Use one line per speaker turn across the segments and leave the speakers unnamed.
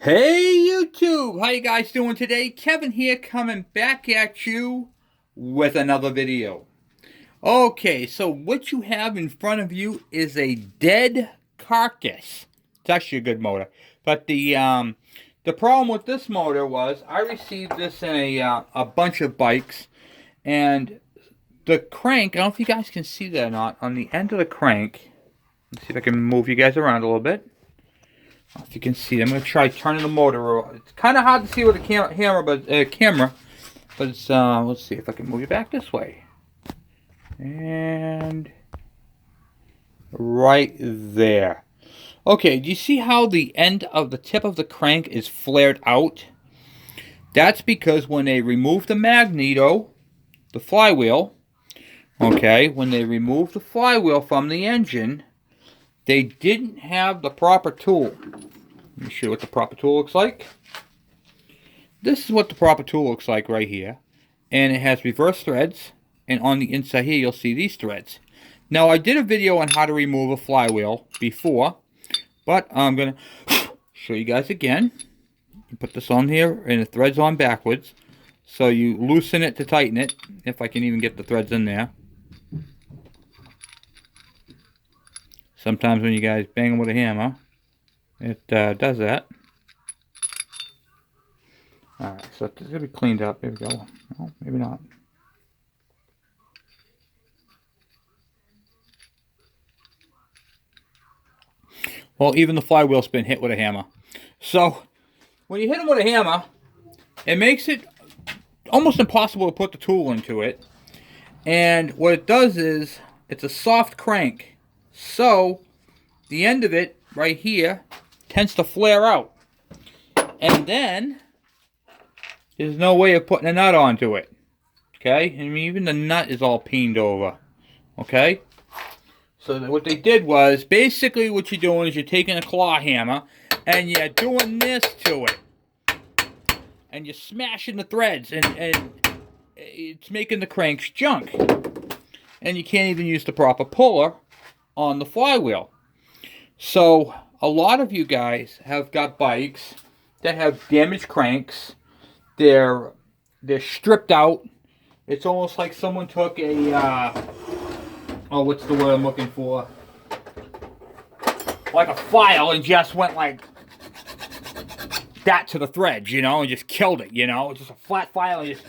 Hey YouTube, how you guys doing today? Kevin here coming back at you with another video. Okay, so what you have in front of you is a dead carcass. It's actually a good motor. But the problem with this motor was I received this in a bunch of bikes, and the crank, I don't know if you guys can see that or not, on the end of the crank, let's see if I can move you guys around a little bit. If you can see, I'm going to try turning the motor. It's kind of hard to see with a camera, but it's, let's see if I can move you back this way. And right there. Okay, do you see how the end of the tip of the crank is flared out? That's because when they remove the magneto, the flywheel, okay, when they remove the flywheel from the engine, they didn't have the proper tool. Let me show you what the proper tool looks like. This is what the proper tool looks like right here. And it has reverse threads. And on the inside here, you'll see these threads. Now, I did a video on how to remove a flywheel before. But I'm going to show you guys again. You put this on here, and the thread's on backwards. So you loosen it to tighten it. If I can even get the threads in there. Sometimes when you guys bang them with a hammer, it does that. Alright, so it's going to be cleaned up. There we go. No, maybe not. Well, even the flywheel's been hit with a hammer. So, when you hit them with a hammer, it makes it almost impossible to put the tool into it. And what it does is, it's a soft crank. So, the end of it, right here, tends to flare out. And then, there's no way of putting a nut onto it. Okay? I mean, even the nut is all peened over. Okay? So what they did was, basically what you're doing is you're taking a claw hammer, and you're doing this to it. And you're smashing the threads, and it's making the cranks junk. And you can't even use the proper puller on the flywheel. So, a lot of you guys have got bikes that have damaged cranks. They're stripped out. It's almost like someone took a, oh, what's the word I'm looking for? Like a file and just went like that to the threads, you know, and just killed it, you know? Just a flat file and just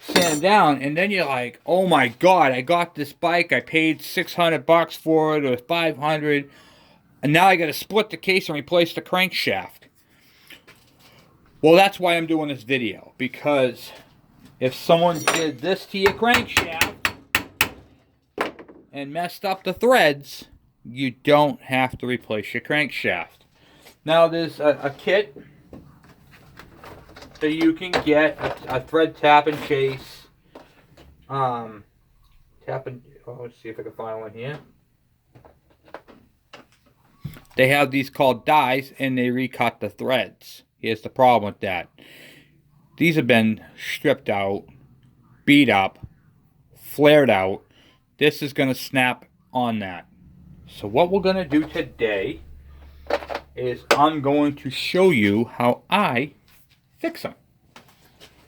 sand down, and then you're like, oh my god, I got this bike, I paid $600 for it, or $500, and now I gotta split the case and replace the crankshaft. Well, that's why I'm doing this video, because if someone did this to your crankshaft and messed up the threads, you don't have to replace your crankshaft. Now, there's a kit that you can get, a thread tap and chase. Let's see if I can find one here. They have these called dies, and they recut the threads. Here's the problem with that. These have been stripped out, beat up, flared out. This is going to snap on that. So what we're going to do today is I'm going to show you how I fix them.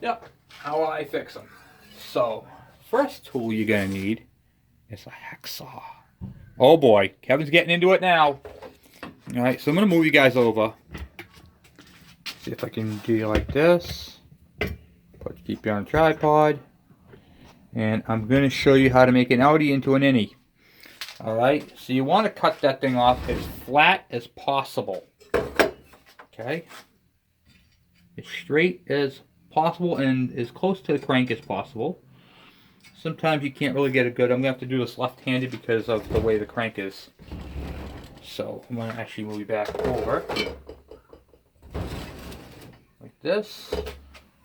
Yep, how I fix them. So, first tool you're going to need is a hacksaw. Oh boy, Kevin's getting into it now. Alright, so I'm going to move you guys over. See if I can do you like this. Keep you on a tripod. And I'm going to show you how to make an outie into an innie. Alright, so you want to cut that thing off as flat as possible. Okay? As straight as possible and as close to the crank as possible. Sometimes you can't really get it good. I'm going to have to do this left-handed because of the way the crank is. So I'm going to actually move you back over. Like this. I don't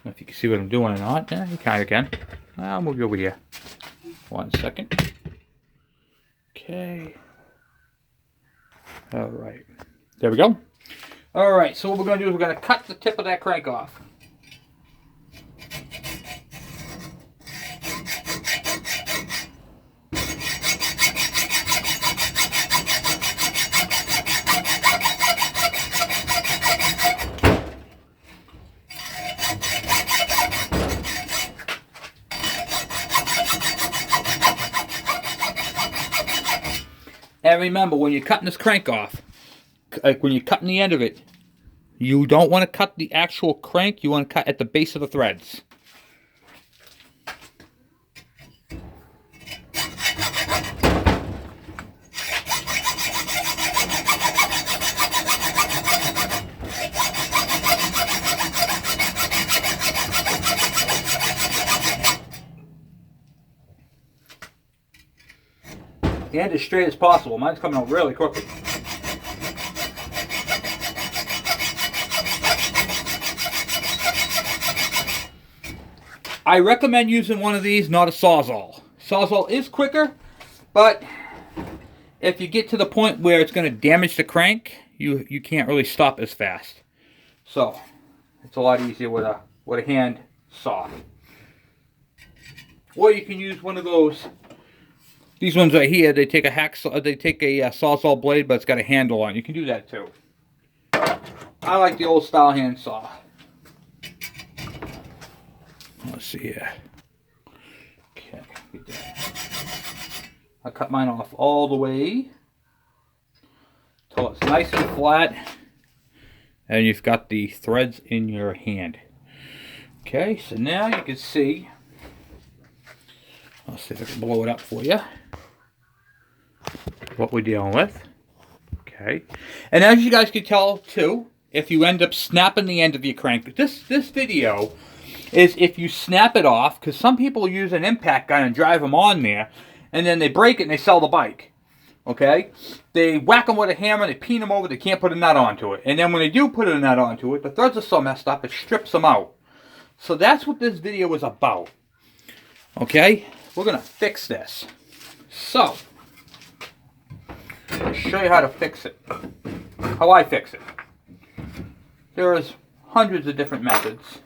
know if you can see what I'm doing or not. Yeah, you kind of can. I'll move you over here. 1 second. Okay. Alright. There we go. Alright, so what we're going to do is we're going to cut the tip of that crank off. And remember, when you're cutting this crank off, like when you're cutting the end of it, you don't want to cut the actual crank, you want to cut at the base of the threads. And as straight as possible. Mine's coming out really crooked. I recommend using one of these, not a Sawzall. Sawzall is quicker, but if you get to the point where it's going to damage the crank, you can't really stop as fast. So it's a lot easier with a hand saw. Or you can use one of those. These ones right here, they take a Sawzall blade, but it's got a handle on it. You can do that too. I like the old style hand saw. Let's see here. Okay, get that. I cut mine off all the way till it's nice and flat, and you've got the threads in your hand. Okay, so now you can see. I'll see if I can blow it up for you. What we're dealing with. Okay, and as you guys can tell too, if you end up snapping the end of your crank, this video is if you snap it off, because some people use an impact gun and drive them on there, and then they break it and they sell the bike. Okay? They whack them with a hammer, they peen them over, they can't put a nut onto it. And then when they do put a nut onto it, the threads are so messed up, it strips them out. So that's what this video is about. Okay? We're going to fix this. So, I'll show you how to fix it. How I fix it. There's hundreds of different methods.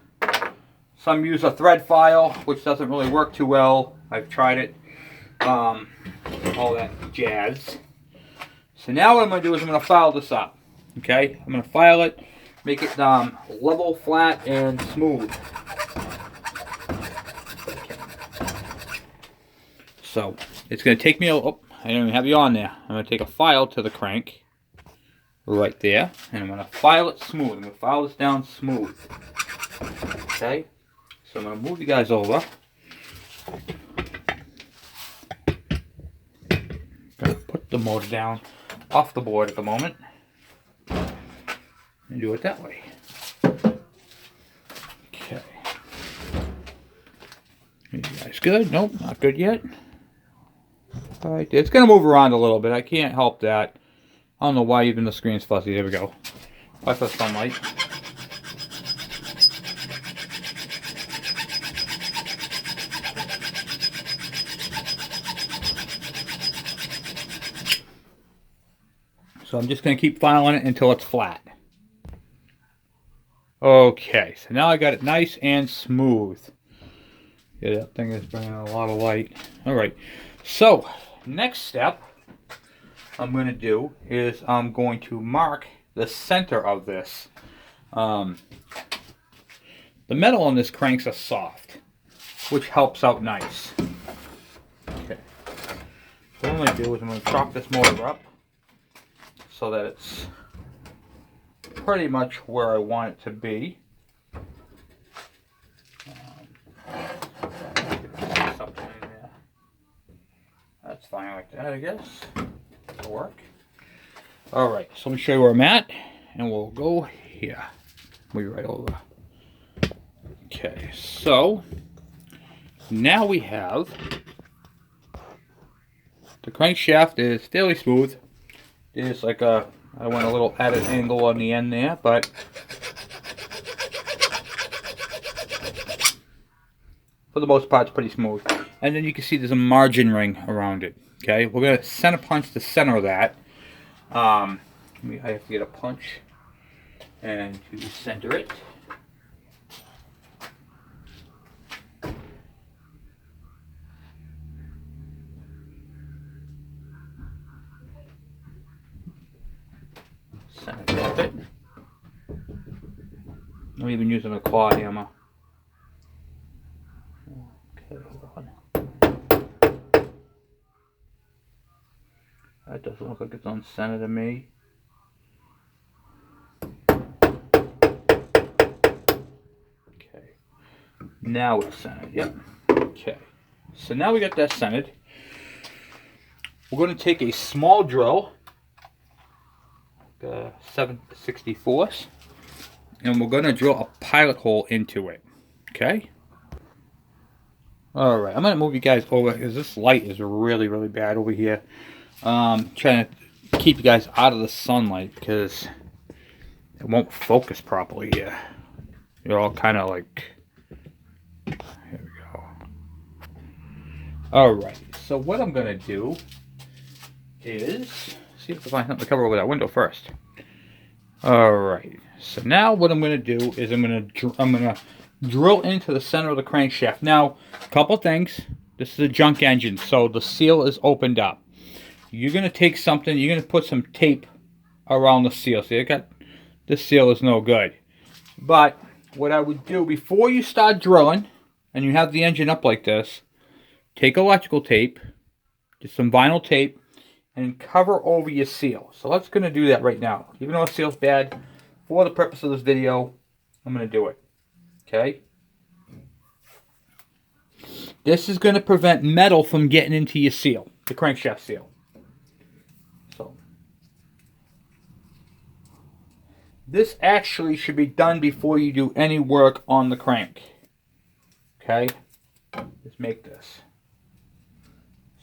Some use a thread file, which doesn't really work too well. I've tried it. All that jazz. So now what I'm going to do is I'm going to file this up. Okay? I'm going to file it, make it level, flat, and smooth. So it's going to take me a... Oh, I don't even have you on there. I'm going to take a file to the crank. Right there. And I'm going to file it smooth. I'm going to file this down smooth. Okay? So I'm going to move you guys over. Going to put the motor down off the board at the moment. And do it that way. Okay. You guys good? Nope, not good yet. Alright, it's going to move around a little bit. I can't help that. I don't know why even the screen's fuzzy. There we go. Watch the sunlight. So I'm just going to keep filing it until it's flat. Okay, so now I got it nice and smooth. Yeah, that thing is bringing a lot of light. Alright, so next step I'm going to do is I'm going to mark the center of this. The metal on this cranks are soft, which helps out nice. Okay, so what I'm going to do is I'm going to chop this motor up so that it's pretty much where I want it to be. Something in there. That's fine like that, I guess. It'll work. Alright, so let me show you where I'm at, and we'll go here. Move right over. Okay, so now we have the crankshaft is fairly smooth. There's like I went a little added angle on the end there, but for the most part it's pretty smooth. And then you can see there's a margin ring around it. Okay, we're going to center punch the center of that. I have to get a punch and to center it. Center it a bit. I'm even using a claw hammer. Okay, hold on. That doesn't look like it's on center to me. Okay. Now it's centered. Yep. Okay. So now we got that centered. We're going to take a small drill, 7/64, and we're going to drill a pilot hole into it. Okay? Alright, I'm going to move you guys over because this light is really, really bad over here. Trying to keep you guys out of the sunlight because it won't focus properly here. You're all kind of like... Here we go. Alright, so what I'm going to do is... See if I can find something to cover over that window first. Alright, so now what I'm going to do is I'm going to drill into the center of the crankshaft. Now, a couple things. This is a junk engine, so the seal is opened up. You're going to take something, you're going to put some tape around the seal. See, this seal is no good. But what I would do before you start drilling, and you have the engine up like this, take electrical tape, just some vinyl tape, and cover over your seal. So let's going to do that right now. Even though the seal's bad, for the purpose of this video, I'm going to do it. Okay? This is going to prevent metal from getting into your seal, the crankshaft seal. So, this actually should be done before you do any work on the crank. Okay? Just make this.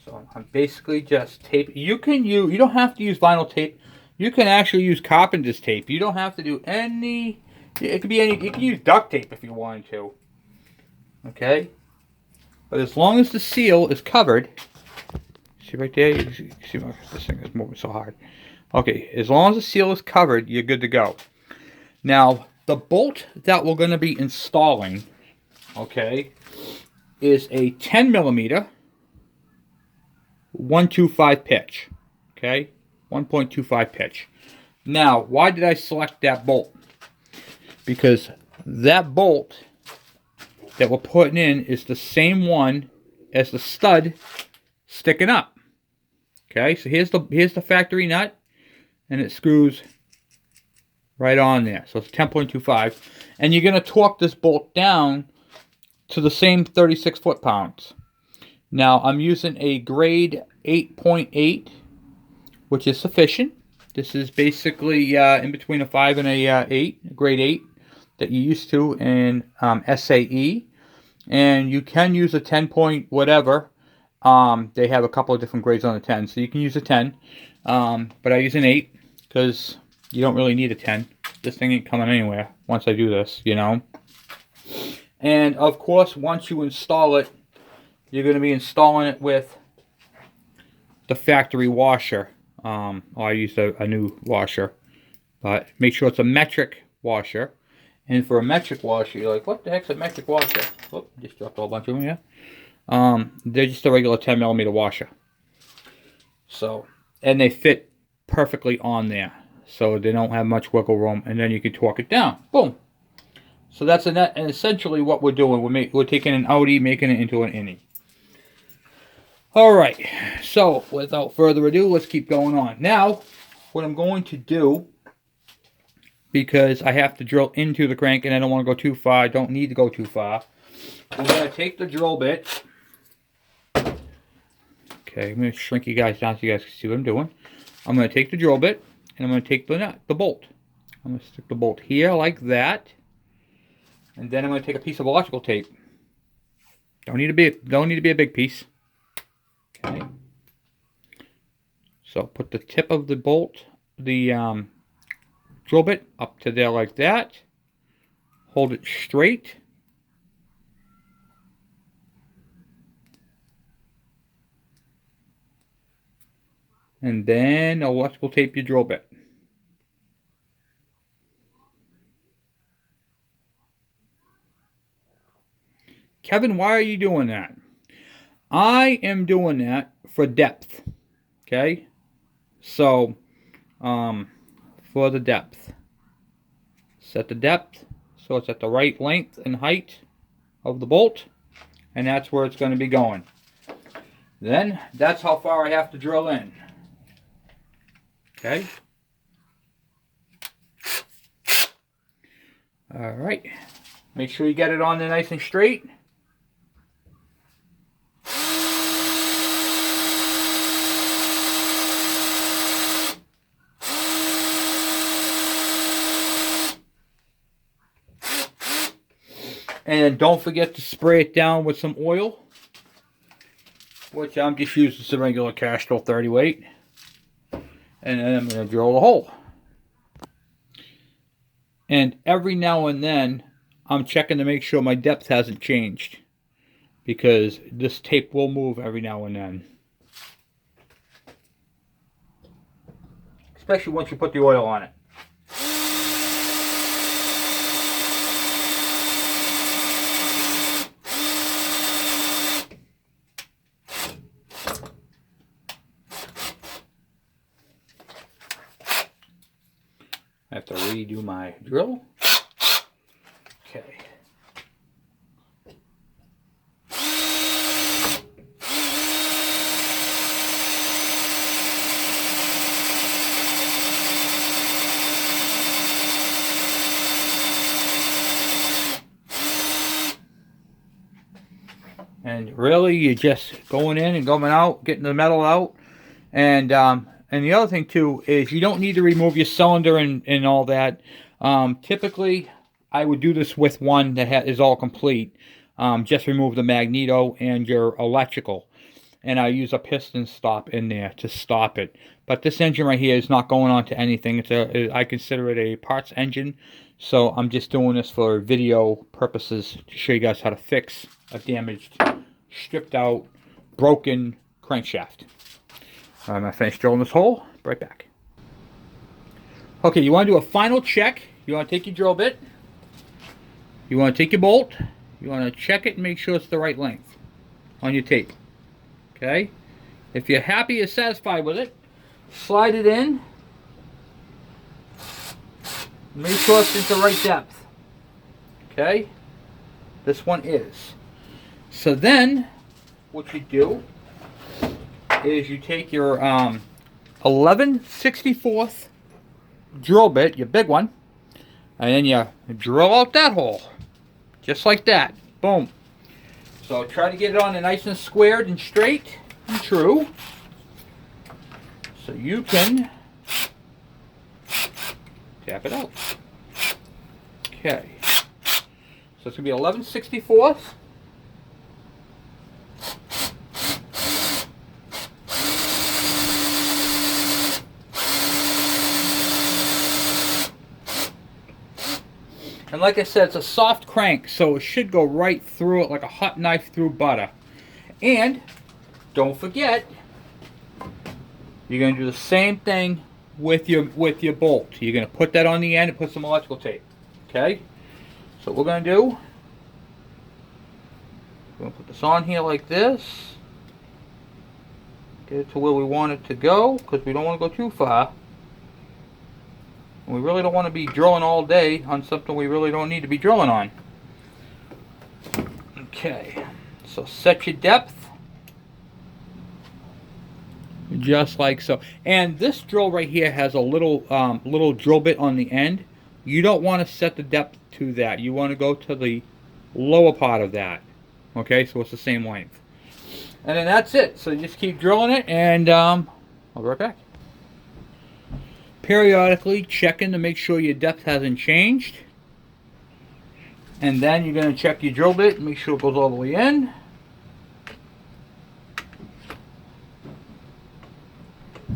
So I'm basically just tape. You don't have to use vinyl tape. You can actually use carpenter's tape. You don't have to do any. It could be any. You can use duct tape if you wanted to. Okay, but as long as the seal is covered, see right there. You see this thing is moving so hard. Okay, as long as the seal is covered, you're good to go. Now the bolt that we're going to be installing, okay, is a 10mm 125 pitch. Okay, 1.25 pitch. Now, why did I select that bolt? Because that bolt that we're putting in is the same one as the stud sticking up. Okay, so here's the factory nut, and it screws right on there. So it's 10.25, and you're gonna torque this bolt down to the same 36 foot-pounds. Now I'm using a grade 8.8, which is sufficient. This is basically in between a 5 and a 8, a grade 8 that you used to in SAE. And you can use a 10 point whatever. They have a couple of different grades on the 10, so you can use a 10. But I use an 8 because you don't really need a 10. This thing ain't coming anywhere once I do this, you know. And of course, once you install it, you're going to be installing it with the factory washer. I used a new washer, but make sure it's a metric washer. And for a metric washer, you're like, what the heck's a metric washer? Oh, just dropped a whole bunch of them here. They're just a regular 10mm washer. So, and they fit perfectly on there, so they don't have much wiggle room. And then you can torque it down. Boom. So that's and essentially what we're doing. We're taking an outie, making it into an innie. Alright, so without further ado, let's keep going on. Now, what I'm going to do, because I have to drill into the crank and I don't want to go too far, I don't need to go too far, I'm going to take the drill bit. Okay, I'm going to shrink you guys down so you guys can see what I'm doing. I'm going to take the drill bit and I'm going to take the bolt. I'm going to stick the bolt here like that. And then I'm going to take a piece of electrical tape. Don't need to be a big piece. Okay. So put the tip of the bolt, the drill bit, up to there like that. Hold it straight. And then electrical tape your drill bit. Kevin, why are you doing that? I am doing that for depth. Okay? So, for the depth. Set the depth so it's at the right length and height of the bolt. And that's where it's going to be going. Then, that's how far I have to drill in. Okay. All right. Make sure you get it on there nice and straight. And don't forget to spray it down with some oil, which I'm just using some regular Castrol 30 weight. And then I'm going to drill the hole. And every now and then, I'm checking to make sure my depth hasn't changed, because this tape will move every now and then. Especially once you put the oil on it. I have to redo my drill. Okay. And really, you're just going in and going out, getting the metal out. And the other thing too is you don't need to remove your cylinder and all that. Typically, I would do this with one that is all complete. Just remove the magneto and your electrical. And I use a piston stop in there to stop it. But this engine right here is not going on to anything. I consider it a parts engine. So I'm just doing this for video purposes to show you guys how to fix a damaged, stripped out, broken crankshaft. I'm going to finish drilling this hole. Be right back. Okay, you want to do a final check. You want to take your drill bit. You want to take your bolt. You want to check it and make sure it's the right length on your tape. Okay? If you're happy and satisfied with it, slide it in. Make sure it's at the right depth. Okay? This one is. So then, what you do is you take your 11/64 drill bit, your big one, and then you drill out that hole. Just like that. Boom. So try to get it on there nice and squared and straight and true. So you can tap it out. Okay. So it's going to be 11/64. And like I said, it's a soft crank, so it should go right through it like a hot knife through butter. And don't forget, you're going to do the same thing with your bolt. You're going to put that on the end and put some electrical tape. Okay? So what we're going to do, we're going to put this on here like this. Get it to where we want it to go, because we don't want to go too far. We really don't want to be drilling all day on something we really don't need to be drilling on. Okay, so set your depth. Just like so. And this drill right here has a little drill bit on the end. You don't want to set the depth to that. You want to go to the lower part of that. Okay, so it's the same length. And then that's it. So you just keep drilling it, and I'll be right back. Periodically checking to make sure your depth hasn't changed. And then you're going to check your drill bit and make sure it goes all the way in.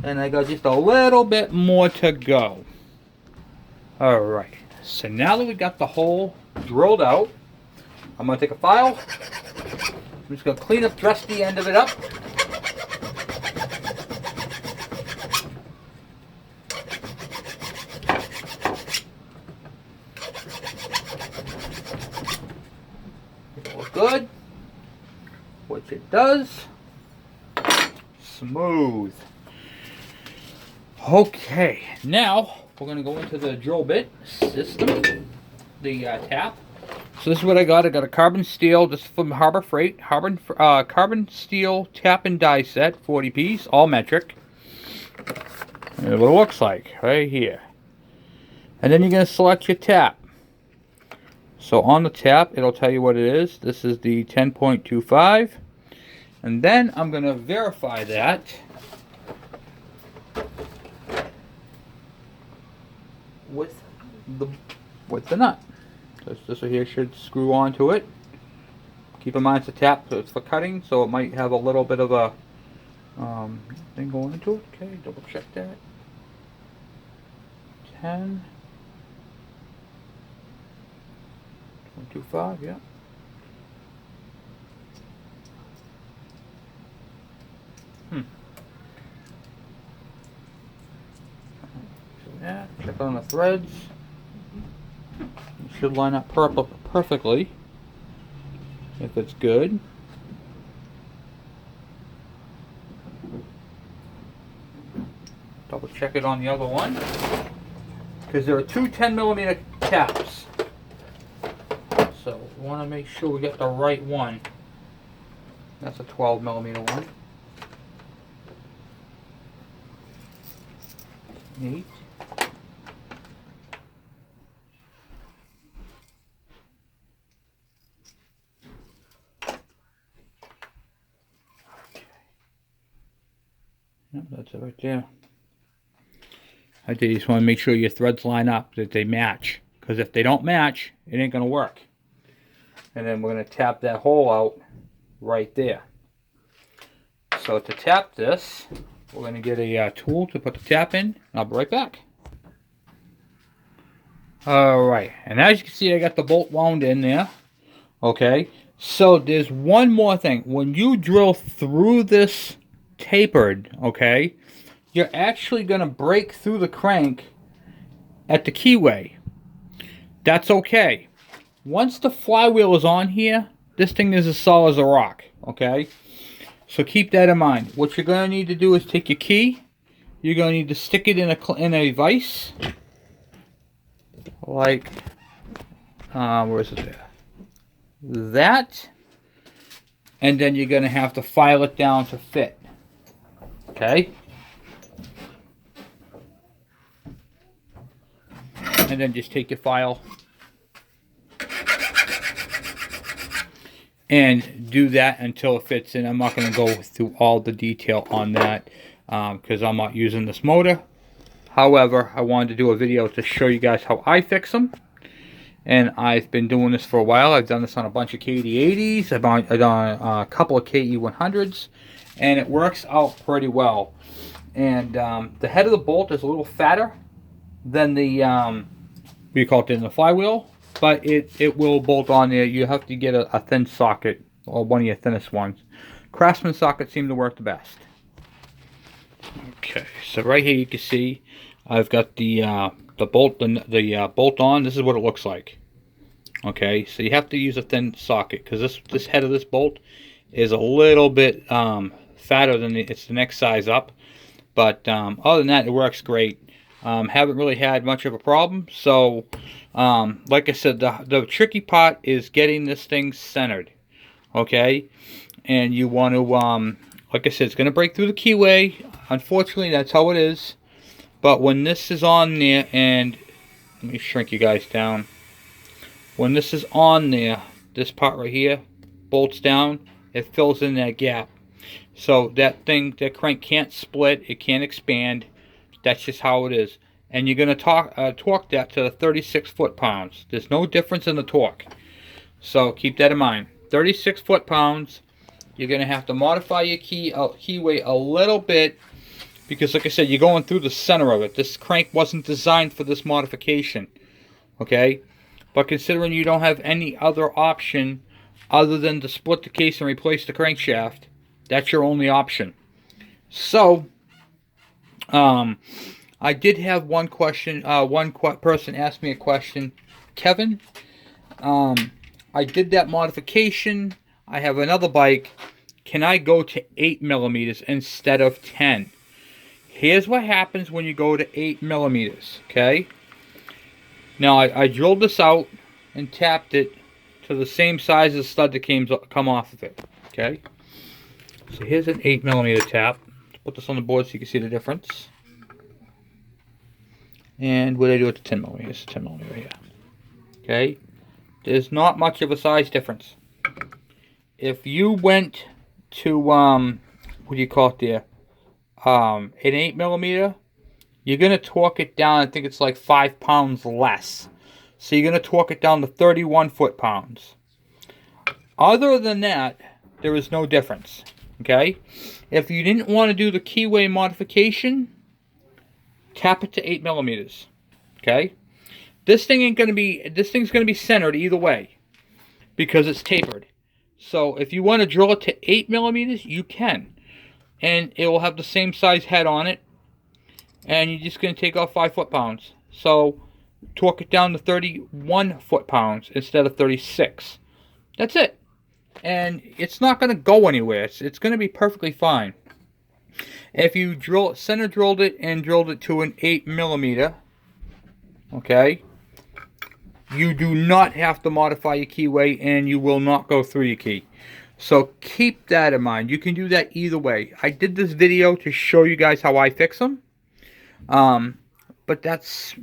And I got just a little bit more to go. Alright, so now that we got the hole drilled out, I'm going to take a file. I'm just going to clean up, dress the end of it up. Good, which it does. Smooth. Okay, now we're going to go into the drill bit system, the tap. So this is what I got. I got a carbon steel, this is from Harbor Freight, carbon steel tap and die set, 40 piece, all metric. Here's what it looks like right here. And then you're going to select your tap. So on the tap, it'll tell you what it is. This is the 10.25. And then I'm going to verify that with the nut. This one here should screw onto it. Keep in mind it's a tap, so it's for cutting, so it might have a little bit of a thing going into it. Okay, double check that. 10.25, yeah. Yeah, check on the threads. It should line up perfectly if it's good. Double check it on the other one, because there are two 10mm taps. So we want to make sure we get the right one. That's a 12mm one. Neat. Yep, that's it right there. I just want to make sure your threads line up, that they match. Because if they don't match, it ain't going to work. And then we're going to tap that hole out right there. So to tap this, we're going to get a tool to put the tap in. And I'll be right back. Alright, and as you can see, I got the bolt wound in there. Okay, so there's one more thing. When you drill through this tapered, okay, you're actually going to break through the crank at the keyway. That's okay. Once the flywheel is on here, this thing is as solid as a rock, okay? So keep that in mind. What you're going to need to do is take your key. You're going to need to stick it in a vise. Like, where is it there? That. And then you're going to have to file it down to fit. Okay? And then just take your file and do that until it fits in. I'm not going to go through all the detail on that because I'm not using this motor. However, I wanted to do a video to show you guys how I fix them. And I've been doing this for a while. I've done this on a bunch of KD80s. I've done a couple of KE100s. And it works out pretty well. And the head of the bolt is a little fatter than the, we call it in the flywheel. But it will bolt on there. You have to get a thin socket, or one of your thinnest ones. Craftsman sockets seem to work the best. Okay, so right here you can see I've got the bolt bolt on. This is what it looks like. Okay, so you have to use a thin socket because this head of this bolt is a little bit fatter than it's the next size up. But other than that, it works great. Haven't really had much of a problem. So like I said, the tricky part is getting this thing centered. Okay, and you want to like I said, it's going to break through the keyway. Unfortunately, that's how it is. But when this is on there, and let me shrink you guys down. When this is on there, this part right here bolts down, it fills in that gap. So that crank can't split, it can't expand. That's just how it is. And you're going to torque that to the 36 foot-pounds. There's no difference in the torque. So keep that in mind. 36 foot-pounds. You're going to have to modify your keyway a little bit because, like I said, you're going through the center of it. This crank wasn't designed for this modification. Okay? But considering you don't have any other option other than to split the case and replace the crankshaft, that's your only option. So, I did have one question. Person asked me a question. Kevin, I did that modification. I have another bike. Can I go to 8mm instead of 10? Here's what happens when you go to 8mm, okay? Now, I drilled this out and tapped it to the same size as the stud that come off of it, okay? So here's an 8mm tap. Let's put this on the board so you can see the difference. And what do I do with the 10 millimeter? It's 10 millimeter here. Okay. There's not much of a size difference. If you went to, what do you call it there? An 8 millimeter, you're going to torque it down, I think it's like 5 pounds less. So you're going to torque it down to 31 foot-pounds. Other than that, there is no difference. Okay? If you didn't want to do the keyway modification, tap it to 8 millimeters. Okay? This thing's going to be centered either way because it's tapered. So if you want to drill it to 8 millimeters, you can. And it will have the same size head on it. And you're just going to take off 5 foot-pounds. So torque it down to 31 foot-pounds instead of 36. That's it. And it's not going to go anywhere. It's going to be perfectly fine. If you center drilled it and drilled it to an 8 millimeter, okay, you do not have to modify your keyway and you will not go through your key. So keep that in mind. You can do that either way. I did this video to show you guys how I fix them. But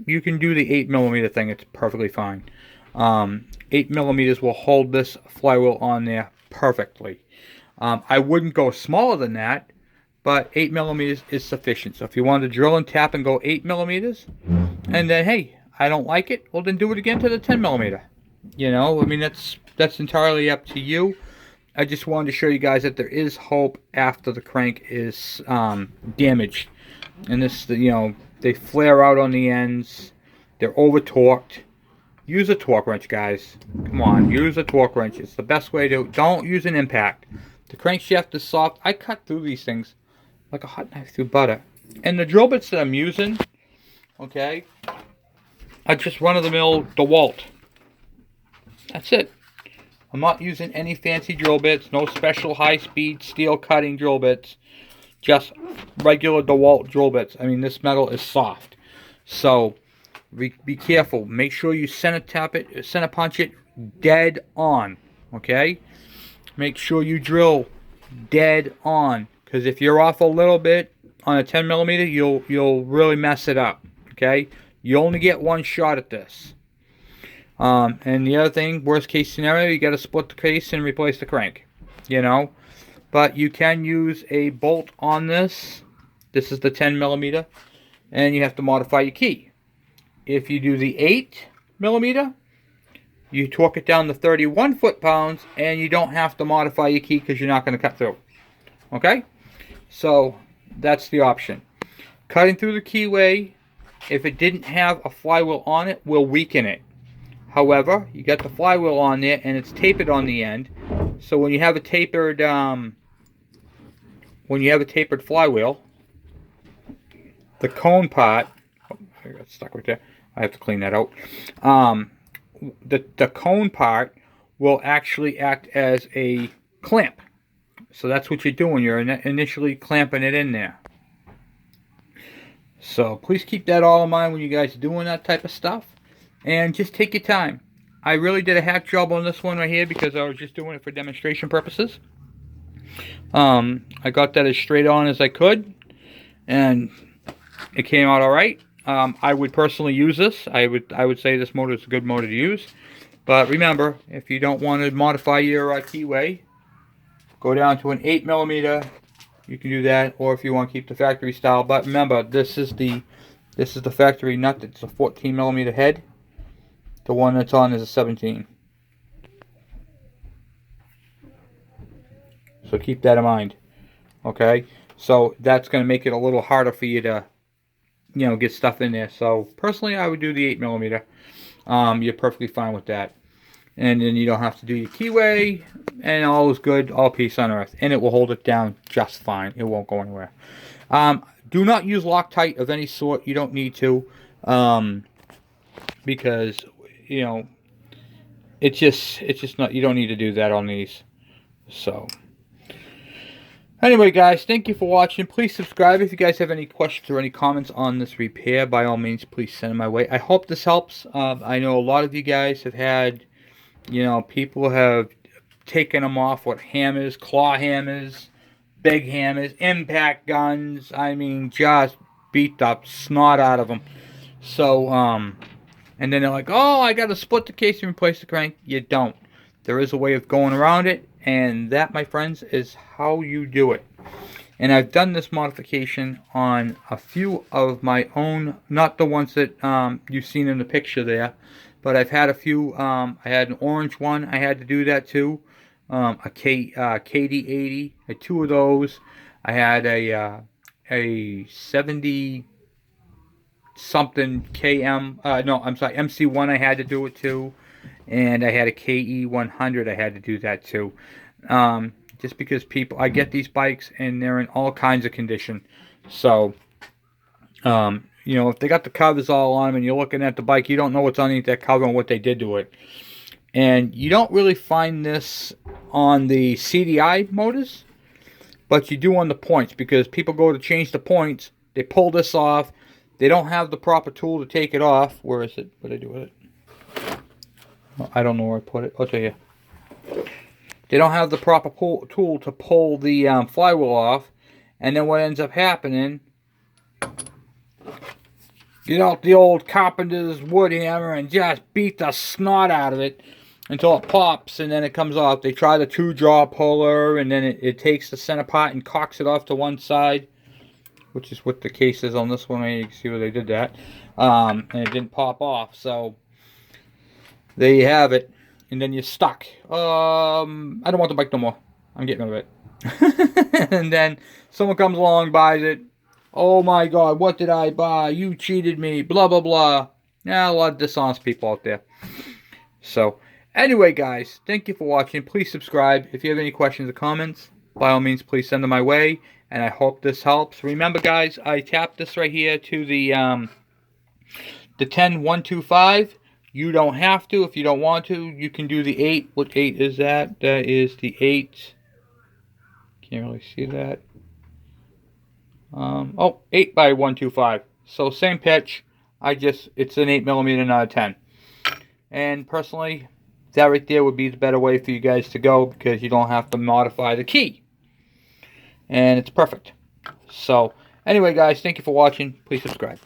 you can do the 8 millimeter thing. It's perfectly fine. 8 millimeters will hold this flywheel on there perfectly. I wouldn't go smaller than that, but 8 millimeters is sufficient. So if you want to drill and tap and go 8 millimeters, and then, hey, I don't like it, well, then do it again to the 10 millimeter. You know, I mean, that's entirely up to you. I just wanted to show you guys that there is hope after the crank is damaged. And this, you know, they flare out on the ends. They're over-torqued. Use a torque wrench, guys. Come on, use a torque wrench. It's the best way to... Don't use an impact. The crankshaft is soft. I cut through these things like a hot knife through butter. And the drill bits that I'm using, okay, are just run-of-the-mill DeWalt. That's it. I'm not using any fancy drill bits. No special high-speed steel cutting drill bits. Just regular DeWalt drill bits. I mean, this metal is soft. So... Be careful. Make sure you center punch it dead on. Okay? Make sure you drill dead on. Because if you're off a little bit on a 10 millimeter, you'll really mess it up. Okay? You only get one shot at this. And the other thing, worst case scenario, you got to split the case and replace the crank. You know? But you can use a bolt on this. This is the 10 millimeter. And you have to modify your key. If you do the 8 millimeter, you torque it down to 31 foot-pounds, and you don't have to modify your key because you're not going to cut through. Okay? So, that's the option. Cutting through the keyway, if it didn't have a flywheel on it, will weaken it. However, you got the flywheel on there, and it's tapered on the end. So when you have a tapered, flywheel, the cone part, I got stuck right there. I have to clean that out. The cone part will actually act as a clamp. So that's what you're doing. You're initially clamping it in there. So please keep that all in mind when you guys are doing that type of stuff. And just take your time. I really did a hack job on this one right here because I was just doing it for demonstration purposes. I got that as straight on as I could. And it came out alright. I would personally use this. I would say this motor is a good motor to use. But remember, if you don't want to modify your keyway, go down to an 8 millimeter. You can do that, or if you want to keep the factory style. But remember, this is the factory nut. It's a 14 millimeter head. The one that's on is a 17. So keep that in mind. Okay, so that's going to make it a little harder for you to, you know, get stuff in there. So personally, I would do the 8 millimeter. You're perfectly fine with that, and then you don't have to do your keyway, and all is good, all peace on earth, and it will hold it down just fine. It won't go anywhere. Do not use Loctite of any sort. You don't need to, because you know it's just not. You don't need to do that on these. So. Anyway, guys, thank you for watching. Please subscribe. If you guys have any questions or any comments on this repair, by all means, please send them my way. I hope this helps. I know a lot of you guys have had, you know, people have taken them off with hammers, claw hammers, big hammers, impact guns. I mean, just beat the snot out of them. So, and then they're like, oh, I got to split the case and replace the crank. You don't. There is a way of going around it, and that, my friends, is how you do it. And I've done this modification on a few of my own, not the ones that you've seen in the picture there, but I've had a few. I had an orange one. I had to do that too. A KD80. I had two of those. I had a 70 something KM. No, I'm sorry, mc1. I had to do it too, and I had a KE100. I had to do that too. Just because I get these bikes and they're in all kinds of condition. So, you know, if they got the covers all on them and you're looking at the bike, you don't know what's underneath that cover and what they did to it. And you don't really find this on the CDI motors, but you do on the points, because people go to change the points, they pull this off, they don't have the proper tool to take it off. Where is it? What did I do with it? I don't know where I put it. I'll tell you. They don't have the proper tool to pull the flywheel off, and then what ends up happening, get out the old carpenter's wood hammer and just beat the snot out of it until it pops, and then it comes off. They try the 2-jaw puller, and then it takes the center part and cocks it off to one side, which is what the case is on this one. You can see where they did that, and it didn't pop off. So there you have it. And then you're stuck. I don't want the bike no more. I'm getting rid of it. And then someone comes along, buys it. Oh my God, what did I buy? You cheated me. Blah, blah, blah. Yeah, a lot of dishonest people out there. So, anyway, guys, thank you for watching. Please subscribe. If you have any questions or comments, by all means, please send them my way. And I hope this helps. Remember, guys, I tapped this right here to the 10125. You don't have to. If you don't want to, you can do the 8. What 8 is that? That is the 8. Can't really see that. 8 by 125. So same pitch. It's an 8mm, not a 10. And personally, that right there would be the better way for you guys to go, because you don't have to modify the key. And it's perfect. So anyway, guys, thank you for watching. Please subscribe.